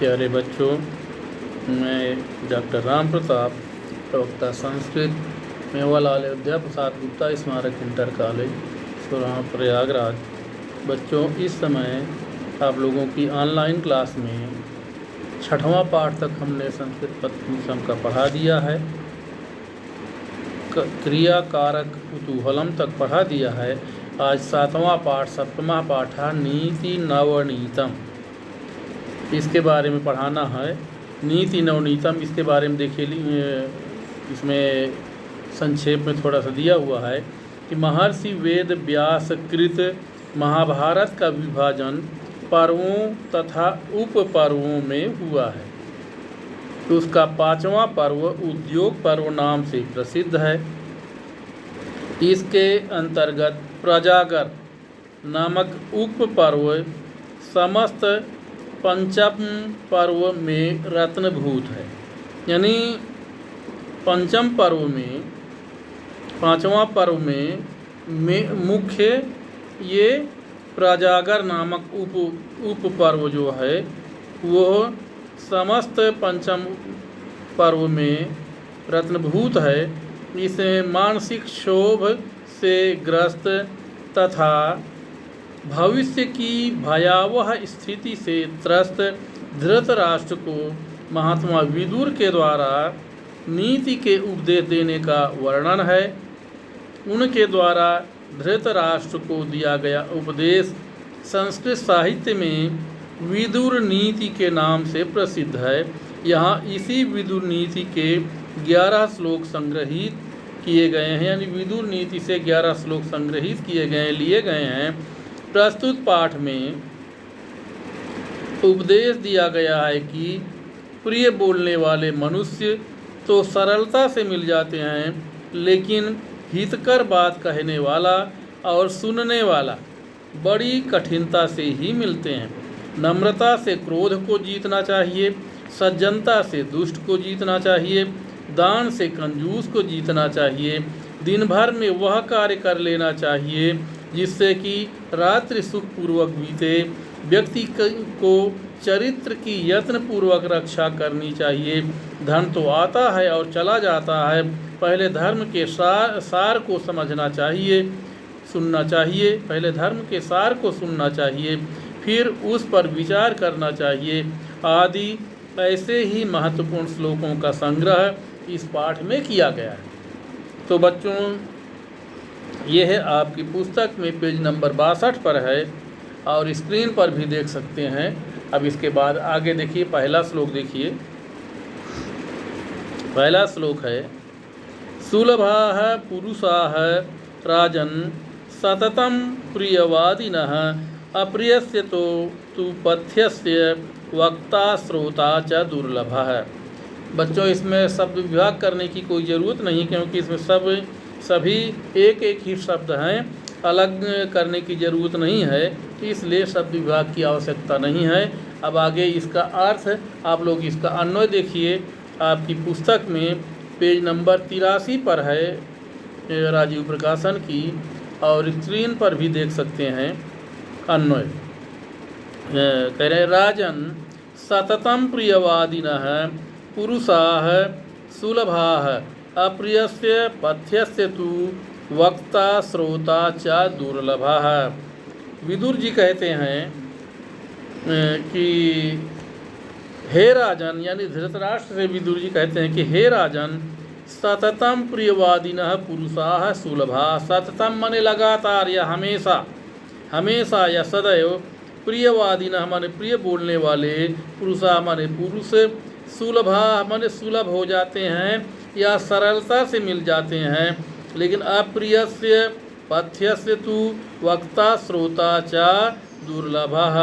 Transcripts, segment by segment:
प्यारे बच्चों, मैं डॉक्टर राम प्रताप, प्रवक्ता संस्कृत, मेवालाल विद्या प्रसाद गुप्ता स्मारक इंटर कॉलेज सुरहा प्रयागराज। बच्चों, इस समय आप लोगों की ऑनलाइन क्लास में 6वां पाठ तक हमने संस्कृत पद्यभूषण का पढ़ा दिया है। क्रिया कारक कुतूहलम तक पढ़ा दिया है। आज 7वां पाठ 7वां पाठ है नीति नवनीतम। इसके बारे में पढ़ाना है। नीति नवनीतम, इसके बारे में देखिए, इसमें संक्षेप में थोड़ा सा दिया हुआ है कि महर्षि वेद व्यास कृत महाभारत का विभाजन पर्वों तथा उप पर्वों में हुआ है। तो उसका 5वां पर्व उद्योग पर्व नाम से प्रसिद्ध है। इसके अंतर्गत प्रजागर नामक उप पर्व समस्त पंचम पर्व में रत्नभूत है। यानी पंचम पर्व में 5वां पर्व में मुख्य ये प्रजागर नामक उप पर्व जो है वो समस्त पंचम पर्व में रत्नभूत है। इसे मानसिक क्षोभ से ग्रस्त तथा भविष्य की भयावह स्थिति से त्रस्त धृतराष्ट्र को महात्मा विदुर के द्वारा नीति के उपदेश देने का वर्णन है। उनके द्वारा धृतराष्ट्र को दिया गया उपदेश संस्कृत साहित्य में विदुर नीति के नाम से प्रसिद्ध है। यहाँ इसी विदुर नीति के 11 श्लोक संग्रहित किए गए हैं। यानी विदुर नीति से 11 श्लोक संग्रहित किए गए लिए गए हैं। प्रस्तुत पाठ में उपदेश दिया गया है कि प्रिय बोलने वाले मनुष्य तो सरलता से मिल जाते हैं, लेकिन हितकर बात कहने वाला और सुनने वाला बड़ी कठिनता से ही मिलते हैं। नम्रता से क्रोध को जीतना चाहिए, सज्जनता से दुष्ट को जीतना चाहिए, दान से कंजूस को जीतना चाहिए। दिन भर में वह कार्य कर लेना चाहिए जिससे कि रात्रि सुखपूर्वक बीते। व्यक्ति को चरित्र की यत्नपूर्वक रक्षा करनी चाहिए। धन तो आता है और चला जाता है। पहले धर्म के सार को समझना चाहिए, सुनना चाहिए। पहले धर्म के सार को सुनना चाहिए, फिर उस पर विचार करना चाहिए। आदि ऐसे ही महत्वपूर्ण श्लोकों का संग्रह इस पाठ में किया गया है। तो बच्चों, ये है आपकी पुस्तक में पेज नंबर 62 पर है और स्क्रीन पर भी देख सकते हैं। अब इसके बाद आगे देखिए, पहला श्लोक देखिए। पहला श्लोक है सुलभाः पुरुषाः राजन् सततं प्रियवादिनः अप्रियस्य तु पथ्यस्य वक्ता श्रोता च दुर्लभः। बच्चों, इसमें शब्द विभाग करने की कोई ज़रूरत नहीं, क्योंकि इसमें सभी एक एक ही शब्द हैं। अलग करने की ज़रूरत नहीं है, इसलिए शब्द विभाग की आवश्यकता नहीं है। अब आगे इसका अर्थ आप लोग इसका अन्वय देखिए। आपकी पुस्तक में पेज नंबर 83 पर है राजीव प्रकाशन की, और स्क्रीन पर भी देख सकते हैं अन्वय। कह रहे राजन सततं प्रियवादिनः पुरुषाः सुलभाः अप्रियस्य पथ्यस्य तु वक्ता श्रोता च दुर्लभः। विदुर जी कहते हैं कि हे राजन, यानी धृतराष्ट्र से विदुर जी कहते हैं कि हे राजन, सततम प्रियवादिनः पुरुषाः सुलभा। सततम माने लगातार या हमेशा, हमेशा या सदैव। प्रियवादिनः माने प्रिय बोलने वाले, पुरुषा माने पुरुष, सुलभा माने सुलभ हो जाते हैं या सरलता से मिल जाते हैं। लेकिन अप्रियस्य पथ्यस्य तु वक्ता श्रोता च दुर्लभः।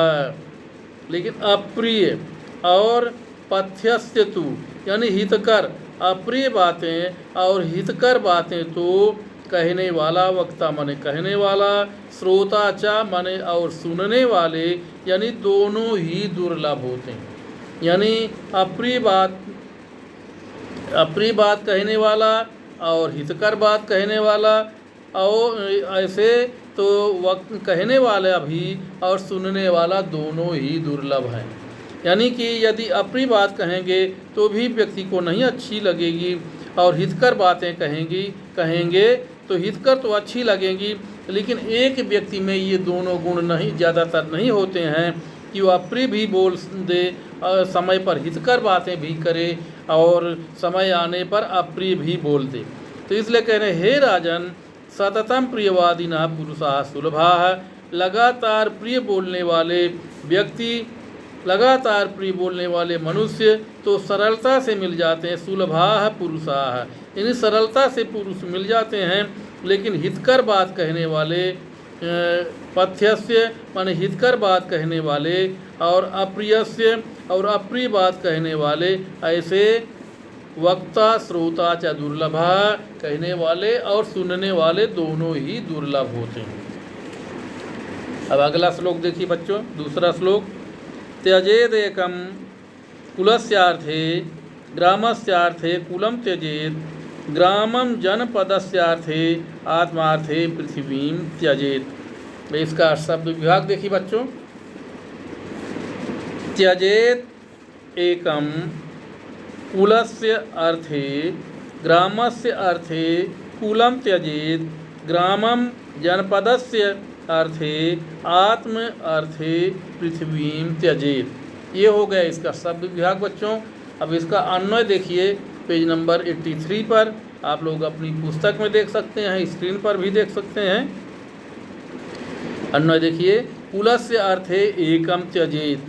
लेकिन अप्रिय और पथ्यस्य तु यानी हितकर, अप्रिय बातें और हितकर बातें तो कहने वाला, वक्ता माने कहने वाला, श्रोता च माने और सुनने वाले, यानी दोनों ही दुर्लभ होते हैं। यानी अप्रिय बात कहने वाला और हितकर बात कहने वाला, और ऐसे तो वक्त कहने वाला भी और सुनने वाला दोनों ही दुर्लभ हैं। यानी कि यदि अप्रिय बात कहेंगे तो भी व्यक्ति को नहीं अच्छी लगेगी, और हितकर बातें कहेंगे तो हितकर तो अच्छी लगेंगी, लेकिन एक व्यक्ति में ये दोनों गुण नहीं ज़्यादातर नहीं होते हैं कि वो अप्रिय भी बोल दे, समय पर हितकर बातें भी करे और समय आने पर अप्रिय भी बोल दे। तो इसलिए कह रहे हैं, हे राजन, सततम प्रियवादिना पुरुषा सुलभा, लगातार प्रिय बोलने वाले व्यक्ति, लगातार प्रिय बोलने वाले मनुष्य तो सरलता से मिल जाते हैं। सुलभा पुरुषा, यानी सरलता से पुरुष मिल जाते हैं, लेकिन हितकर बात कहने वाले, पथ्यस्य माने हितकर बात कहने वाले, और अप्रियस्य और अप्रिय बात कहने वाले, ऐसे वक्ता श्रोता च दुर्लभा, कहने वाले और सुनने वाले दोनों ही दुर्लभ होते हैं। अब अगला श्लोक देखिए बच्चों, दूसरा श्लोक, त्यजेदेकं कुलस्यार्थे ग्रामस्यार्थे कुलं त्यजेत्, ग्रामं जनपदस्यार्थे आत्मार्थे पृथ्वीं त्यजेत्। इसका शब्द विभाग देखिए बच्चों, त्यजेत एकम कुलस्य अर्थे ग्रामस्य अर्थे कुलं त्यजेत, ग्रामं जनपदस्य अर्थे आत्म अर्थे पृथ्वीं त्यजेत। ये हो गया इसका शब्द विभाग बच्चों। अब इसका अन्वय देखिए पेज नंबर 83 पर, आप लोग अपनी पुस्तक में देख सकते हैं, स्क्रीन पर भी देख सकते हैं। अन्वय देखिए, कुलस्य अर्थे एकम त्यजेत,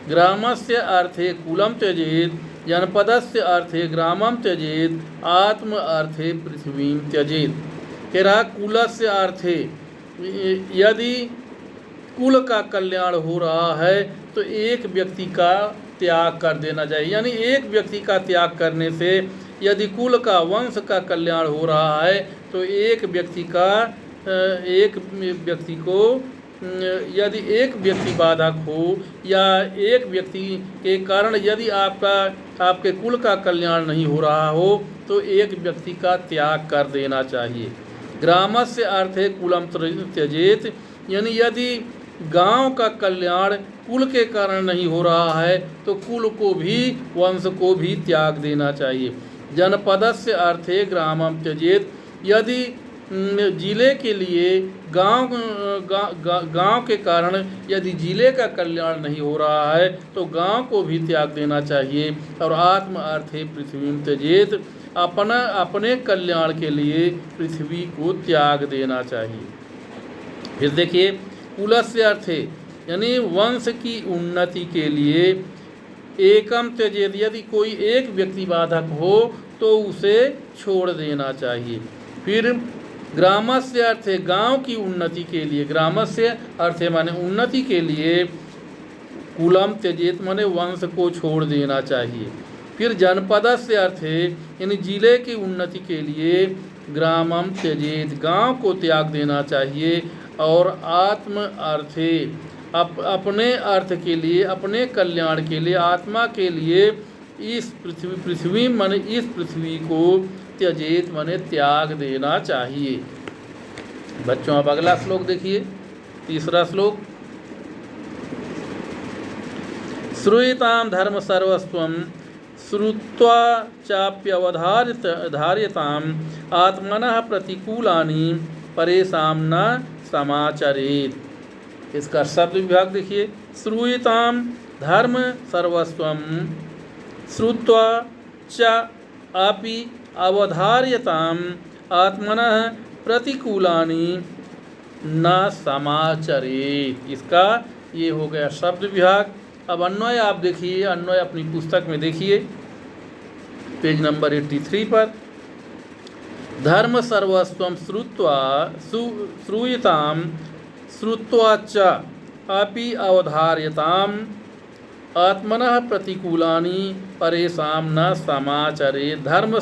ग्रामस्य अर्थे कुलं त्यजेत, जनपदस्य अर्थे ग्रामं त्यजेत, आत्म अर्थे पृथ्वीं त्यजेत। कह रहा कुलस्य अर्थे, यदि कुल का कल्याण हो रहा है तो एक व्यक्ति का त्याग कर देना चाहिए। यानी एक व्यक्ति का त्याग करने से, यदि कुल का वंश का कल्याण हो रहा है तो एक व्यक्ति को, यदि एक व्यक्ति बाधक हो या एक व्यक्ति के कारण यदि आपके कुल का कल्याण नहीं हो रहा हो तो एक व्यक्ति का त्याग कर देना चाहिए। ग्रामस्य अर्थे कुलम त्यजेत, यानी यदि गांव का कल्याण कुल के कारण नहीं हो रहा है तो कुल को भी, वंश को भी त्याग देना चाहिए। जनपदस्य अर्थे ग्रामम त्यजेत, यदि जिले के लिए गांव के कारण यदि जिले का कल्याण नहीं हो रहा है तो गांव को भी त्याग देना चाहिए। और आत्म अर्थे पृथ्वी त्यजेत, अपने कल्याण के लिए पृथ्वी को त्याग देना चाहिए। फिर देखिए, कुलस्य अर्थे यानी वंश की उन्नति के लिए एकम त्यजेत, यदि कोई एक व्यक्ति बाधक हो तो उसे छोड़ देना चाहिए। फिर ग्रामस्य अर्थे गांव की उन्नति के लिए, ग्रामस्य अर्थे माने उन्नति के लिए, कुलम त्यजेत माने वंश को छोड़ देना चाहिए। फिर जनपदस्य अर्थे यानी जिले की उन्नति के लिए ग्रामम त्यजेत, गांव को त्याग देना चाहिए। और आत्म अर्थे अपने अर्थ के लिए, अपने कल्याण के लिए, आत्मा के लिए इस पृथ्वी माने इस पृथ्वी को त्यजेत माने त्याग देना चाहिए। बच्चों अब अगला श्लोक देखिए, तीसरा श्लोक, श्रूयतां धर्म सर्वस्वं श्रुत्वा चाप्यवधार्यताम् आत्मनः प्रतिकूलानि परेषां न समाचरेत्। इसका शब्द विभाग देखिए, श्रूयतां धर्म सर्वस्वं श्रुत्वा च अपि अवधार्यताम् आत्मनः प्रतिकूलानि न समाचरेत्। इसका ये हो गया शब्द विभाग। अब अन्वय आप देखिए, अन्वय अपनी पुस्तक में देखिए पेज नंबर 83 पर, धर्म सर्वस्वं श्रुत्वा श्रूयतां श्रुत्वा च अपि अवधार्यताम् आत्मनः प्रतिकूलानि परेषां न समाचरेत्। धर्म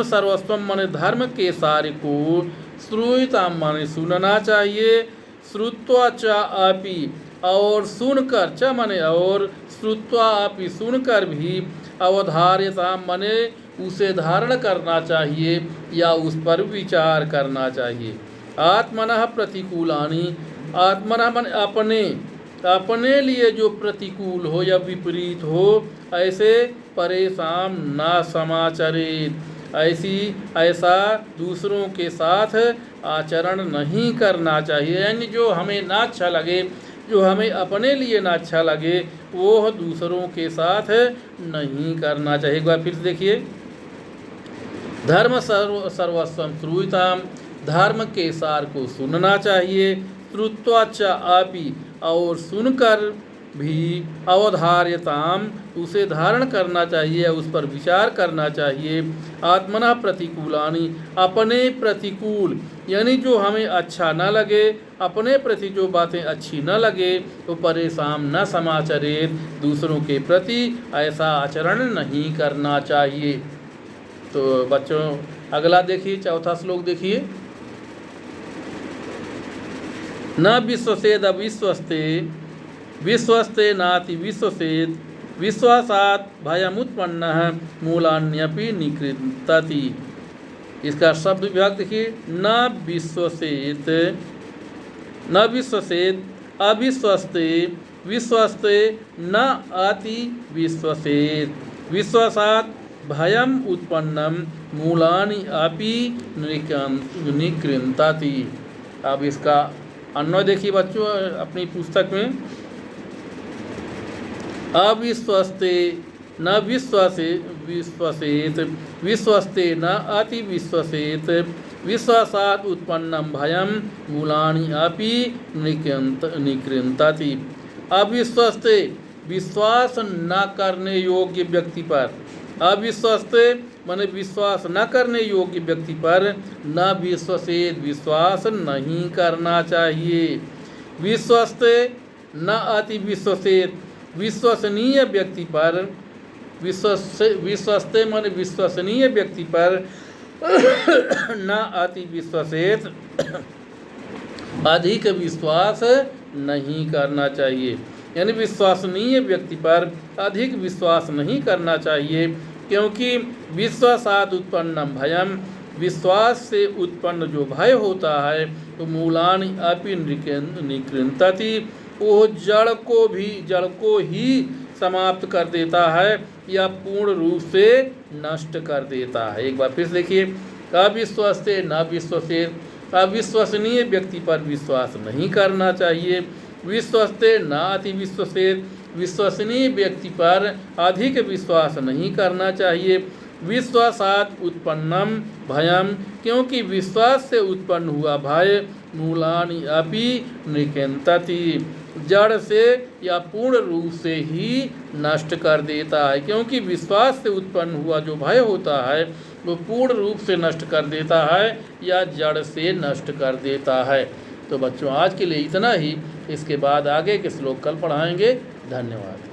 सर्वस्वम माने धर्म के सारे को, श्रूयतां माने सुनना चाहिए, श्रुत्वा च अपि और सुनकर, च माने और, श्रुत्वा अपि सुनकर भी, अवधार्यतां माने उसे धारण करना चाहिए या उस पर विचार करना चाहिए। आत्मनः प्रतिकूलानि, आत्मनः माने अपने, अपने लिए जो प्रतिकूल हो या विपरीत हो ऐसे परेशान ना समाचरित, ऐसा दूसरों के साथ आचरण नहीं करना चाहिए। यानी जो हमें ना अच्छा लगे, जो हमें अपने लिए ना अच्छा लगे, वो दूसरों के साथ नहीं करना चाहिए। एक बार फिर से देखिए, धर्म सर्वस्वम श्रूयताम, धर्म के सार को सुनना चाहिए। श्रुत्वाच आपी, और सुनकर भी अवधार्यताम, उसे धारण करना चाहिए, उस पर विचार करना चाहिए। आत्मना प्रतिकूलानि, अपने प्रतिकूल यानी जो हमें अच्छा न लगे, अपने प्रति जो बातें अच्छी न लगे, तो परेशान न समाचरित, दूसरों के प्रति ऐसा आचरण नहीं करना चाहिए। तो बच्चों अगला देखिए, चौथा श्लोक देखिए। न विश्वसेद अविश्वस्ते, विश्वस्ते नाति विश्वसेद, विश्वासात् भयमुत्पन्नः मूलान्यपि निकृन्तति। इसका शब्द विभाग देखिए, न विश्वसेत, न विश्वसेत, अविश्वस्ते, विश्वस्ते न अति विश्वसेत, विश्वासात् भयम उत्पन्नम मूलानि अपि निकृन्तति। अब इसका अन्वय देखिए बच्चों अपनी पुस्तक में। अविश्वस्ते न विश्वसेत, विश्वस्ते न अति विश्वसेत, विश्वासात् उत्पन्नम भयम मूलानि अपि निकृन्तति। अविश्वस्ते, विश्वास न करने योग्य व्यक्ति पर, अविश्वस्ते माने विश्वास न करने योग्य व्यक्ति पर, न विश्वसेत, विश्वास नहीं करना चाहिए। विश्वस्ते न अति विश्वसेत, विश्वसनीय व्यक्ति पर, विश्वस्ते माने विश्वसनीय व्यक्ति पर, न अति विश्वसेत, अधिक विश्वास नहीं करना चाहिए। यानी विश्वसनीय व्यक्ति पर अधिक विश्वास नहीं करना चाहिए, क्योंकि विश्वासात् उत्पन्नम भयम, विश्वास से उत्पन्न जो भय होता है, तो मूलानि अपि निकृन्तति, वो जड़ को ही समाप्त कर देता है या पूर्ण रूप से नष्ट कर देता है। एक बार फिर से देखिए, अविश्वस्ते न विश्वसेत, अविश्वसनीय व्यक्ति पर विश्वास नहीं करना चाहिए। विश्वस्ते न अति विश्वसेत, विश्वसनीय व्यक्ति पर अधिक विश्वास नहीं करना चाहिए। विश्वासात् उत्पन्नम भयम, क्योंकि विश्वास से उत्पन्न हुआ भय, मूलानि अपि निकृन्तति, जड़ से या पूर्ण रूप से ही नष्ट कर देता है। क्योंकि विश्वास से उत्पन्न हुआ जो भय होता है, वो पूर्ण रूप से नष्ट कर देता है या जड़ से नष्ट कर देता है। तो बच्चों आज के लिए इतना ही, इसके बाद आगे के श्लोक कल पढ़ाएंगे। धन्यवाद।